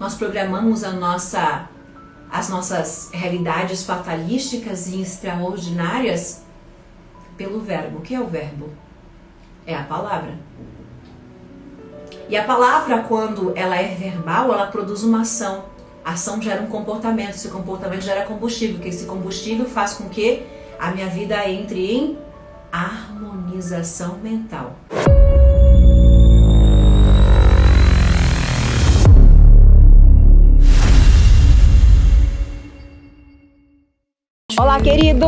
nós programamos as nossas realidades fatalísticas e extraordinárias pelo verbo. O que é o verbo? É a palavra. E a palavra, quando ela é verbal, ela produz uma ação. A ação gera um comportamento, esse comportamento gera combustível, que esse combustível faz com que a minha vida entre em harmonização mental. Olá, queridos!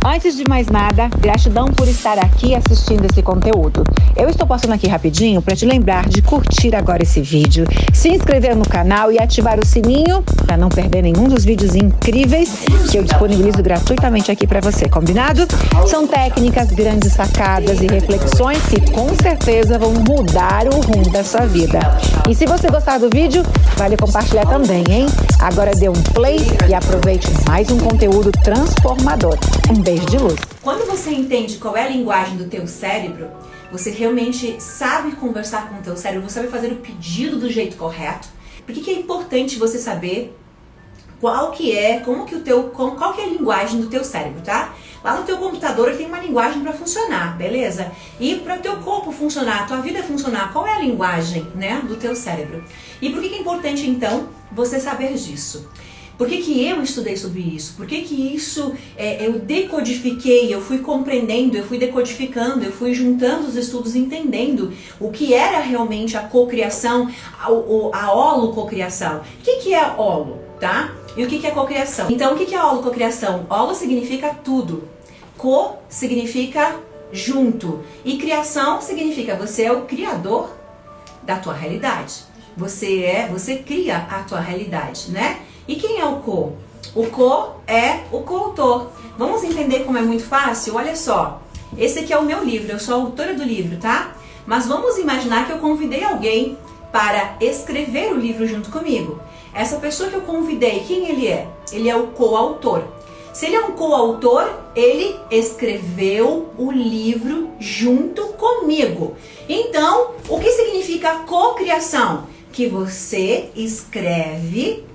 Antes de mais nada, gratidão por estar aqui assistindo esse conteúdo. Eu estou passando aqui rapidinho para te lembrar de curtir agora esse vídeo, se inscrever no canal e ativar o sininho para não perder nenhum dos vídeos incríveis que eu disponibilizo gratuitamente aqui para você, combinado? São técnicas, grandes sacadas e reflexões que com certeza vão mudar o rumo da sua vida. E se você gostar do vídeo, vale compartilhar também, hein? Agora dê um play e aproveite mais um conteúdo transformador. Um beijo de luz. Quando você entende qual é a linguagem do teu cérebro, você realmente sabe conversar com o teu cérebro, você sabe fazer o pedido do jeito correto. Por que é importante você saber qual que é a linguagem do teu cérebro, tá? Lá no teu computador tem uma linguagem para funcionar, beleza? E para o teu corpo funcionar, a tua vida funcionar, qual é a linguagem, né, do teu cérebro? E por que é importante, então, você saber disso? Por que eu estudei sobre isso? Por que isso eu decodifiquei, eu fui compreendendo, eu fui decodificando, eu fui juntando os estudos, entendendo o que era realmente a cocriação, a holococriação. O que é holo, tá? E o que é cocriação? Então, o que é a holococriação? Holo significa tudo. Co significa junto. E criação significa você é o criador da tua realidade. Você cria a tua realidade, né? E quem é o co? O co é o coautor. Vamos entender como é muito fácil? Olha só, esse aqui é o meu livro, eu sou a autora do livro, tá? Mas vamos imaginar que eu convidei alguém para escrever o livro junto comigo. Essa pessoa que eu convidei, quem ele é? Ele é o coautor. Se ele é um coautor, ele escreveu o livro junto comigo. Então, o que significa cocriação? Que você escreve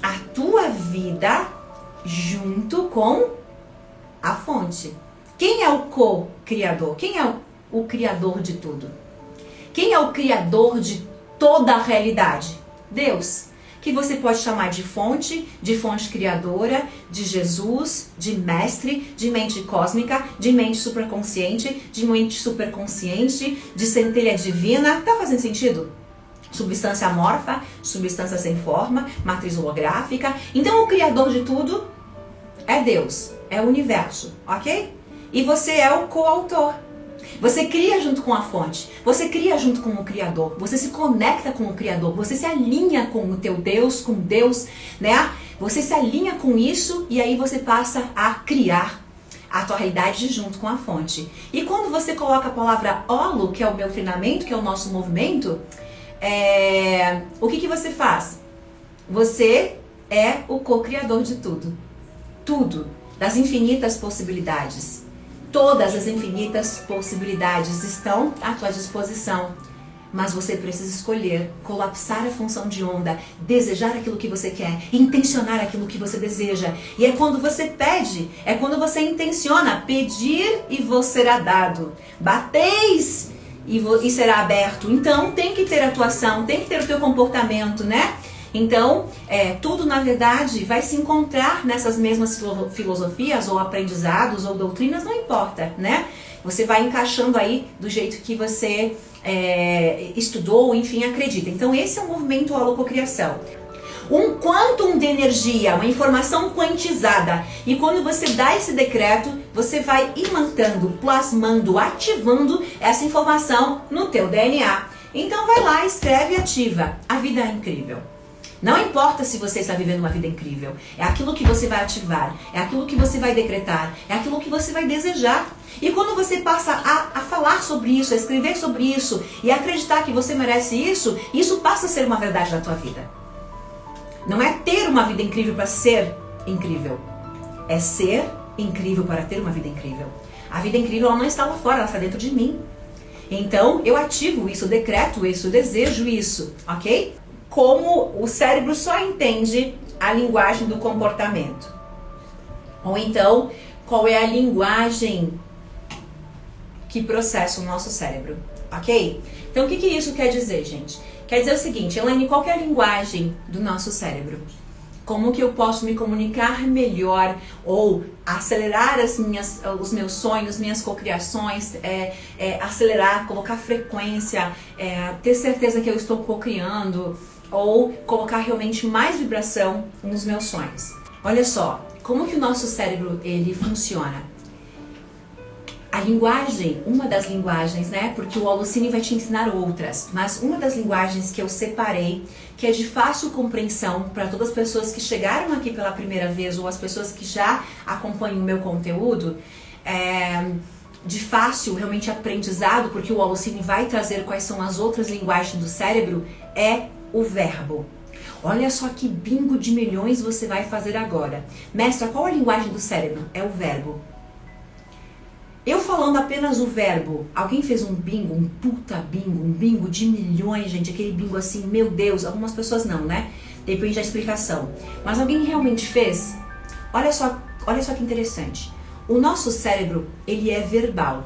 a tua vida junto com a fonte. Quem é o co-criador? Quem é o criador de tudo? Quem é o criador de toda a realidade? Deus, que você pode chamar de fonte criadora, de Jesus, de mestre, de mente cósmica, de mente supraconsciente, de mente superconsciente, de centelha divina. Tá fazendo sentido? Substância amorfa, substância sem forma, matriz holográfica. Então o criador de tudo é Deus, é o universo, ok? E você é o coautor. Você cria junto com a fonte, você cria junto com o criador, você se conecta com o criador, você se alinha com o teu Deus, com Deus, né? Você se alinha com isso e aí você passa a criar a tua realidade junto com a fonte. E quando você coloca a palavra holo, que é o meu treinamento, que é o nosso movimento, o que você faz? Você é o co-criador de tudo. Tudo. Das infinitas possibilidades. Todas as infinitas possibilidades estão à tua disposição. Mas você precisa escolher, colapsar a função de onda, desejar aquilo que você quer, intencionar aquilo que você deseja. E é quando você pede, é quando você intenciona, pedir e vos será dado. Bateis e será aberto. Então tem que ter atuação, tem que ter o teu comportamento, né? Então, tudo na verdade vai se encontrar nessas mesmas filosofias ou aprendizados ou doutrinas, não importa, né? Você vai encaixando aí do jeito que você estudou, enfim, acredita. Então esse é o movimento holococriação. Um quantum de energia, uma informação quantizada. E quando você dá esse decreto, você vai imantando, plasmando, ativando essa informação no teu DNA. Então vai lá, escreve e ativa. A vida é incrível. Não importa se você está vivendo uma vida incrível. É aquilo que você vai ativar, é aquilo que você vai decretar, é aquilo que você vai desejar. E quando você passa a falar sobre isso, a escrever sobre isso e acreditar que você merece isso, isso passa a ser uma verdade da tua vida. Não é ter uma vida incrível para ser incrível. É ser incrível para ter uma vida incrível. A vida incrível ela não está lá fora, ela está dentro de mim. Então eu ativo isso, eu decreto isso, eu desejo isso, ok? como o cérebro só entende a linguagem do comportamento. Ou então, qual é a linguagem que processa o nosso cérebro, ok? Então, o que isso quer dizer, gente? Quer dizer o seguinte, Elaine, qual que é a linguagem do nosso cérebro? Como que eu posso me comunicar melhor ou acelerar os meus sonhos, minhas cocriações, acelerar, colocar frequência, ter certeza que eu estou cocriando ou colocar realmente mais vibração nos meus sonhos. Olha só, como que o nosso cérebro ele funciona? A linguagem, uma das linguagens, né? Porque o Holocene vai te ensinar outras, mas uma das linguagens que eu separei, que é de fácil compreensão para todas as pessoas que chegaram aqui pela primeira vez ou as pessoas que já acompanham o meu conteúdo, de fácil realmente aprendizado, porque o Holocene vai trazer quais são as outras linguagens do cérebro, é o verbo. Olha só que bingo de milhões você vai fazer agora. Mestra, qual a linguagem do cérebro? É o verbo. Eu falando apenas o verbo, alguém fez um bingo, um puta bingo, um bingo de milhões, gente, aquele bingo assim, meu Deus, algumas pessoas não, né? Depende da explicação. Mas alguém realmente fez? Olha só que interessante. O nosso cérebro, ele é verbal.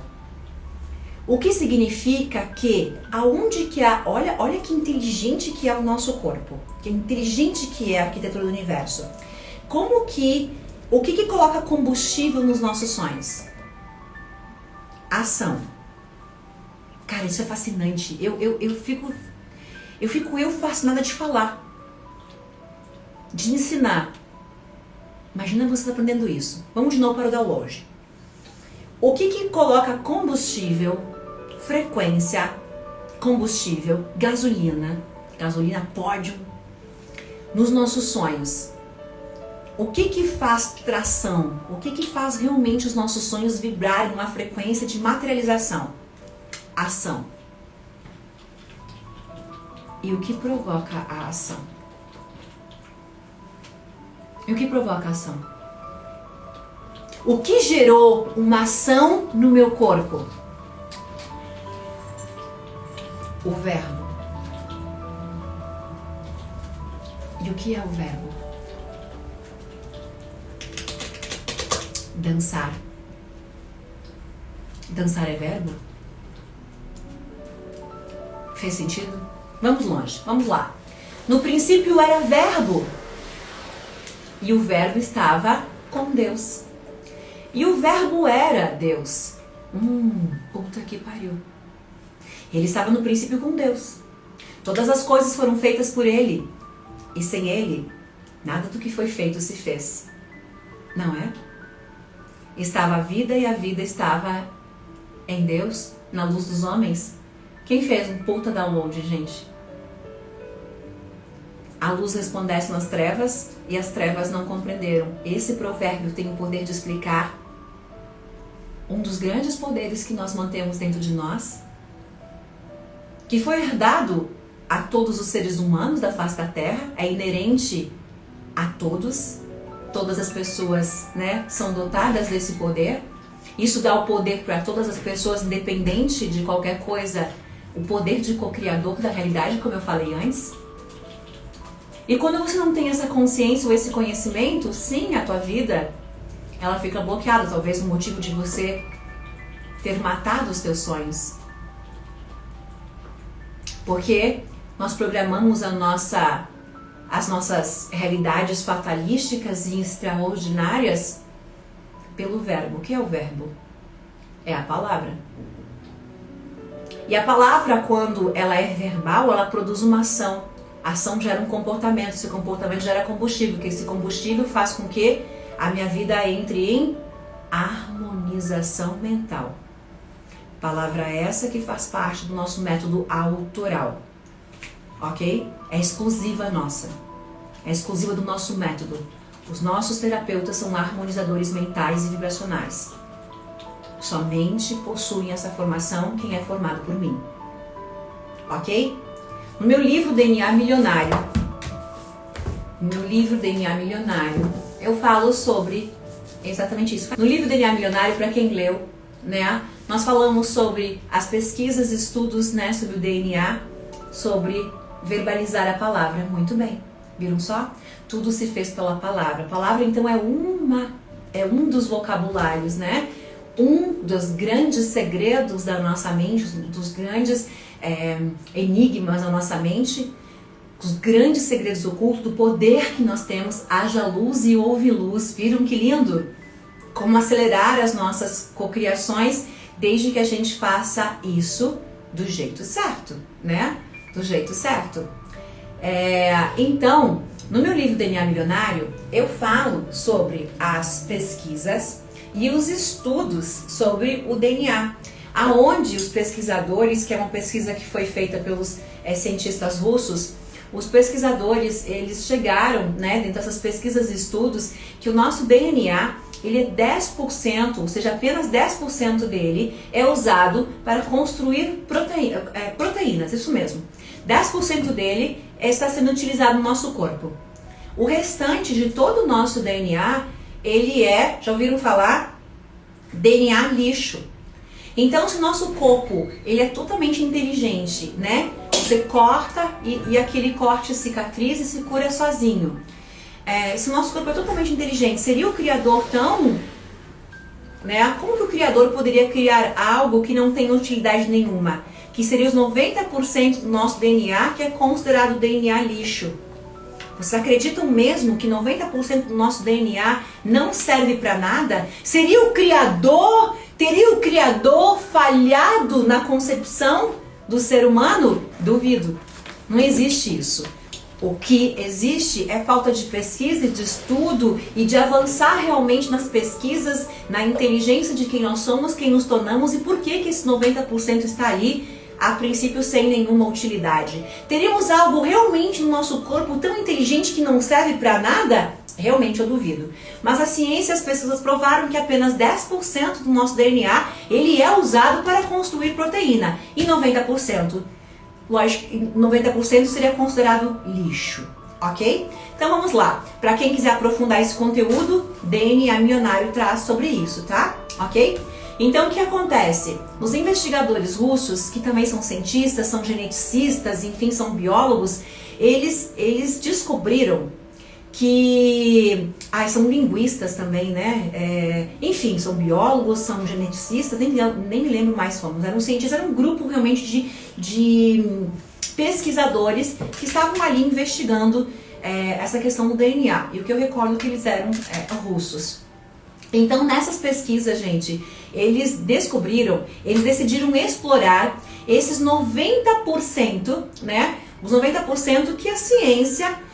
O que significa que aonde que olha que inteligente que é o nosso corpo, que inteligente que é a arquitetura do universo. O que coloca combustível nos nossos sonhos? Ação. Cara, isso é fascinante. Eu fico fascinada de falar, de ensinar. Imagina você aprendendo isso. Vamos de novo para o download. O que coloca combustível, frequência, combustível, gasolina pódio nos nossos sonhos? O que faz tração? O que faz realmente os nossos sonhos vibrarem numa frequência de materialização? Ação. E o que provoca a ação? E o que provoca a ação? O que gerou uma ação no meu corpo? O verbo. E o que é o verbo? Dançar. Dançar é verbo? Fez sentido? Vamos longe, vamos lá. No princípio era verbo. E o verbo estava com Deus. E o verbo era Deus. Puta que pariu. Ele estava no princípio com Deus. Todas as coisas foram feitas por Ele. E sem Ele, nada do que foi feito se fez. Não é? Estava a vida e a vida estava em Deus, na luz dos homens. Quem fez um puta download, gente? A luz resplandece nas trevas e as trevas não compreenderam. Esse provérbio tem o poder de explicar um dos grandes poderes que nós mantemos dentro de nós, que foi herdado a todos os seres humanos da face da Terra, é inerente a todos. Todas as pessoas, né, são dotadas desse poder. Isso dá o poder para todas as pessoas, independente de qualquer coisa, o poder de co-criador da realidade, como eu falei antes. E quando você não tem essa consciência ou esse conhecimento, sim, a tua vida, ela fica bloqueada. Talvez o motivo de você ter matado os teus sonhos. Porque nós programamos as nossas realidades fatalísticas e extraordinárias pelo verbo. O que é o verbo? É a palavra. E a palavra, quando ela é verbal, ela produz uma ação. A ação gera um comportamento. Esse comportamento gera combustível, porque esse combustível faz com que a minha vida entre em harmonização mental. Palavra essa que faz parte do nosso método autoral. Ok? É exclusiva nossa. É exclusiva do nosso método. Os nossos terapeutas são harmonizadores mentais e vibracionais. Somente possuem essa formação quem é formado por mim. Ok? No meu livro DNA Milionário, eu falo sobre exatamente isso. No livro DNA Milionário, para quem leu, né, nós falamos sobre as pesquisas, estudos, né, sobre o DNA, sobre verbalizar a palavra. Muito bem, viram só? Tudo se fez pela palavra. A palavra então é um dos vocabulários, né? Um dos grandes segredos da nossa mente, dos grandes enigmas da nossa mente, os grandes segredos ocultos do poder que nós temos. Haja luz e houve luz. Viram que lindo? Como acelerar as nossas cocriações desde que a gente faça isso do jeito certo, né? Do jeito certo. Então, no meu livro DNA Milionário, eu falo sobre as pesquisas e os estudos sobre o DNA, aonde os pesquisadores, que é uma pesquisa que foi feita pelos cientistas russos, os pesquisadores, eles chegaram, né, dentro dessas pesquisas e estudos, que o nosso DNA, ele é 10%, ou seja, apenas 10% dele é usado para construir proteínas, isso mesmo. 10% dele está sendo utilizado no nosso corpo. O restante de todo o nosso DNA, ele já ouviram falar? DNA lixo. Então, se o nosso corpo, ele é totalmente inteligente, né? Você corta e aquele corte cicatriza e se cura sozinho. Se o nosso corpo é totalmente inteligente, seria o Criador tão... né? Como que o Criador poderia criar algo que não tem utilidade nenhuma? Que seria os 90% do nosso DNA, que é considerado DNA lixo. Vocês acreditam mesmo que 90% do nosso DNA não serve para nada? Seria o Criador? Teria o Criador falhado na concepção do ser humano? Duvido. Não existe isso. O que existe é falta de pesquisa e de estudo e de avançar realmente nas pesquisas, na inteligência de quem nós somos, quem nos tornamos e por que esse 90% está ali, a princípio sem nenhuma utilidade. Teríamos algo realmente no nosso corpo tão inteligente que não serve para nada? Realmente eu duvido. Mas a ciência, as pesquisas provaram que apenas 10% do nosso DNA ele é usado para construir proteína e 90%. Lógico, 90% seria considerado lixo, ok? Então vamos lá. Para quem quiser aprofundar esse conteúdo, DNA Milionário traz sobre isso, tá? Ok? Então o que acontece? Os investigadores russos, que também são cientistas, são geneticistas, enfim, são biólogos, eles descobriram que... são linguistas também, né? Enfim, são biólogos, são geneticistas, nem me lembro mais como. Eram cientistas, era um grupo realmente de pesquisadores que estavam ali investigando essa questão do DNA. E o que eu recordo que eles eram russos. Então, nessas pesquisas, gente, eles decidiram explorar esses 90%, né? Os 90% que a ciência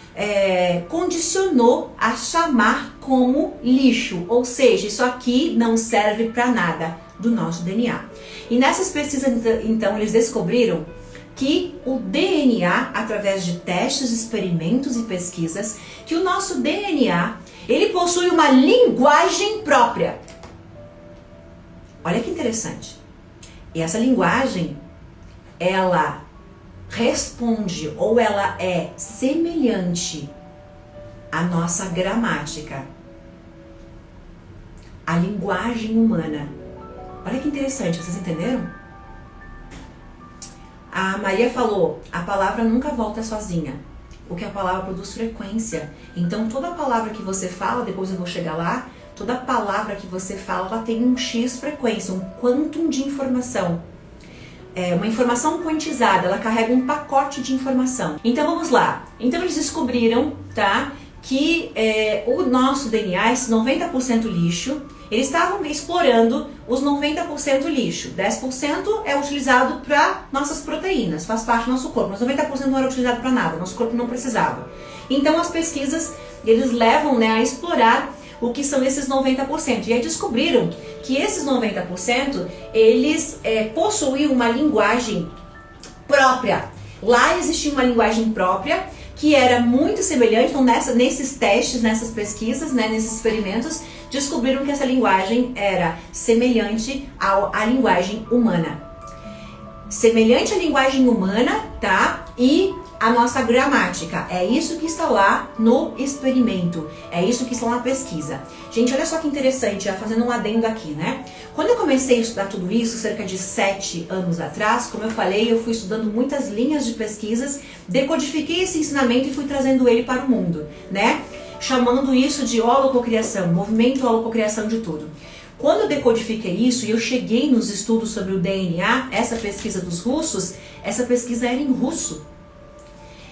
condicionou a chamar como lixo, ou seja, isso aqui não serve para nada do nosso DNA. E nessas pesquisas, então, eles descobriram que o DNA, através de testes, experimentos e pesquisas, que o nosso DNA, ele possui uma linguagem própria. Olha que interessante. E essa linguagem, ela responde ou ela é semelhante à nossa gramática, à linguagem humana. Olha que interessante, vocês entenderam? A Maria falou, a palavra nunca volta sozinha, porque a palavra produz frequência. Então toda palavra que você fala, depois eu vou chegar lá, toda palavra que você fala, ela tem um X frequência, um quantum de informação. Uma informação quantizada, ela carrega um pacote de informação. Então vamos lá. Então eles descobriram, tá, que o nosso DNA, esse 90% lixo, eles estavam explorando os 90% lixo. 10% é utilizado para nossas proteínas, faz parte do nosso corpo, mas 90% não era utilizado para nada, nosso corpo não precisava. Então as pesquisas, eles levam, né, a explorar o que são esses 90%. E aí descobriram que esses 90%, eles possuíam uma linguagem própria. Lá existia uma linguagem própria que era muito semelhante. Então nesses testes, nessas pesquisas, né, nesses experimentos, descobriram que essa linguagem era semelhante à linguagem humana. Semelhante à linguagem humana, tá? E a nossa gramática. É isso que está lá no experimento. É isso que está na pesquisa. Gente, olha só que interessante, já fazendo um adendo aqui, né? Quando eu comecei a estudar tudo isso, cerca de 7 anos atrás, como eu falei, eu fui estudando muitas linhas de pesquisas, decodifiquei esse ensinamento e fui trazendo ele para o mundo, né? Chamando isso de holococriação, movimento holococriação de tudo. Quando eu decodifiquei isso e eu cheguei nos estudos sobre o DNA, essa pesquisa dos russos, essa pesquisa era em russo.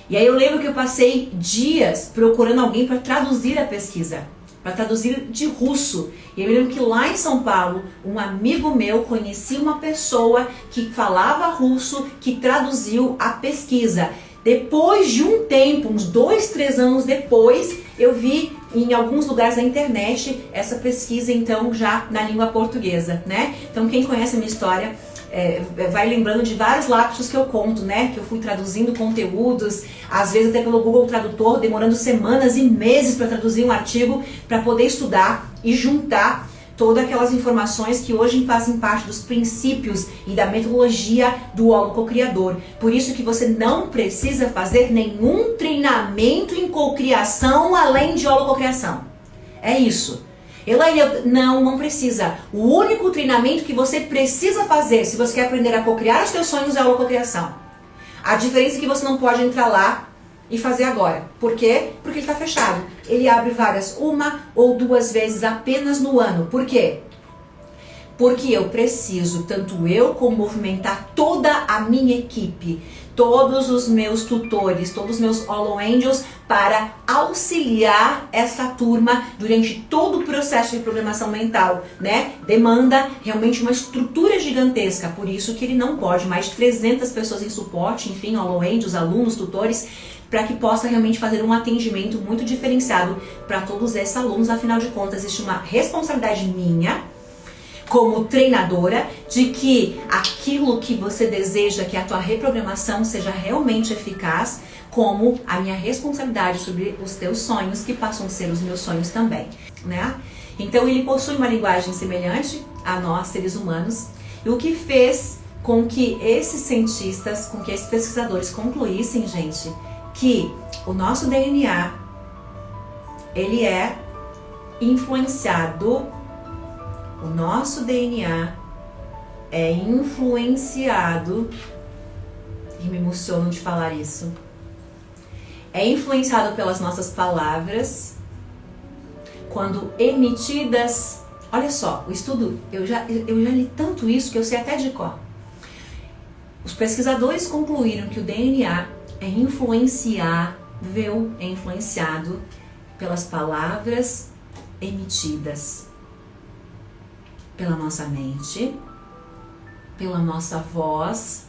E aí eu lembro que eu passei dias procurando alguém para traduzir a pesquisa, para traduzir de russo. E eu lembro que lá em São Paulo, um amigo meu conhecia uma pessoa que falava russo, que traduziu a pesquisa. Depois de um tempo, uns 2, 3 anos depois, eu vi em alguns lugares da internet essa pesquisa, então, já na língua portuguesa, né? Então, quem conhece a minha história vai lembrando de vários lapsos que eu conto, né? Que eu fui traduzindo conteúdos, às vezes até pelo Google Tradutor, demorando semanas e meses para traduzir um artigo, para poder estudar e juntar todas aquelas informações que hoje fazem parte dos princípios e da metodologia do holococriador. Por isso que você não precisa fazer nenhum treinamento em cocriação além de holococriação. É isso. Elaine, não precisa. O único treinamento que você precisa fazer, se você quer aprender a cocriar os seus sonhos, é a holococriação. A diferença é que você não pode entrar lá e fazer agora. Por quê? Porque ele está fechado. Ele abre vagas 1 ou 2 vezes apenas no ano. Por quê? Porque eu preciso, tanto eu como movimentar toda a minha equipe, todos os meus tutores, todos os meus Holo Angels para auxiliar essa turma durante todo o processo de programação mental, né? Demanda realmente uma estrutura gigantesca, por isso que ele não pode mais de 300 pessoas em suporte, enfim, Holo Angels, alunos, tutores, para que possa realmente fazer um atendimento muito diferenciado para todos esses alunos. Afinal de contas, existe uma responsabilidade minha como treinadora de que aquilo que você deseja, que a tua reprogramação seja realmente eficaz, como a minha responsabilidade sobre os teus sonhos, que passam a ser os meus sonhos também, né? Então ele possui uma linguagem semelhante a nós, seres humanos, e o que fez com que esses cientistas, com que esses pesquisadores concluíssem, gente, que o nosso DNA, ele é influenciado, o nosso DNA é influenciado, e me emociono de falar isso, é influenciado pelas nossas palavras, quando emitidas. Olha só, o estudo, eu já li tanto isso que eu sei até de cor. Os pesquisadores concluíram que o DNA é influenciado pelas palavras emitidas, pela nossa mente, pela nossa voz.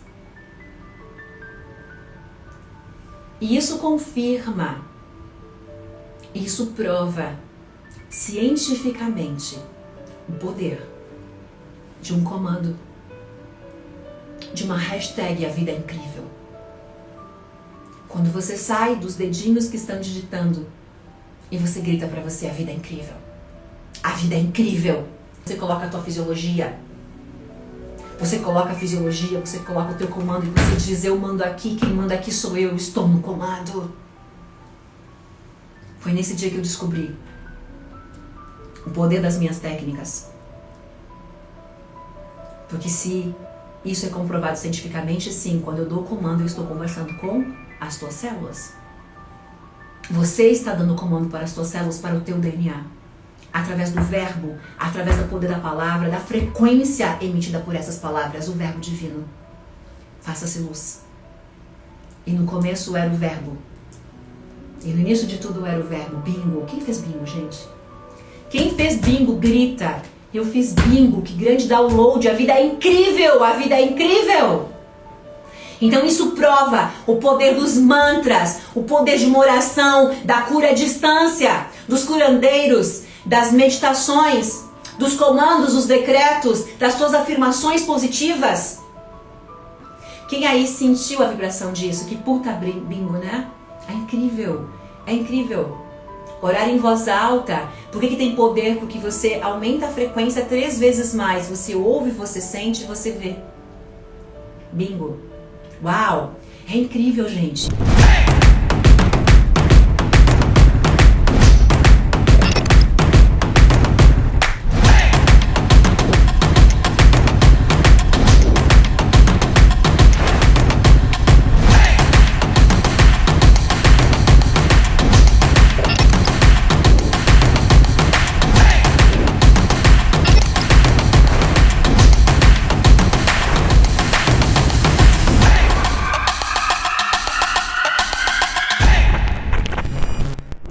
E isso confirma, isso prova cientificamente o poder de um comando, de uma hashtag "A Vida é Incrível". Quando você sai dos dedinhos que estão digitando e você grita pra você: "A vida é incrível, a vida é incrível". Você coloca a tua fisiologia, você coloca a fisiologia, você coloca o teu comando e você diz: "Eu mando aqui, quem manda aqui sou eu estou no comando". Foi nesse dia que eu descobri o poder das minhas técnicas. Porque se isso é comprovado cientificamente, sim, quando eu dou o comando, eu estou conversando com as tuas células. Você está dando comando para as tuas células, para o teu DNA. Através do verbo, através do poder da palavra, da frequência emitida por essas palavras, o verbo divino. Faça-se luz. E no começo era o verbo. E no início de tudo era o verbo. Bingo. Quem fez bingo, gente? Quem fez bingo, grita. Eu fiz bingo, que grande download. A vida é incrível, a vida é incrível. Então isso prova o poder dos mantras, o poder de uma oração, da cura à distância, dos curandeiros, das meditações, dos comandos, dos decretos, das suas afirmações positivas. Quem aí sentiu a vibração disso? Que puta bingo, né? É incrível, é incrível. Orar em voz alta. Por que tem poder? Porque você aumenta a frequência 3 vezes mais. Você ouve, você sente, você vê. Bingo. Uau! É incrível, gente.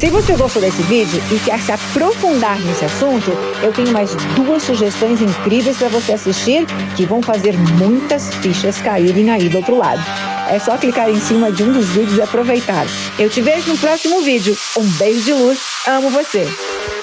Se você gostou desse vídeo e quer se aprofundar nesse assunto, eu tenho mais 2 sugestões incríveis para você assistir que vão fazer muitas fichas caírem aí do outro lado. É só clicar em cima de um dos vídeos e aproveitar. Eu te vejo no próximo vídeo. Um beijo de luz. Amo você.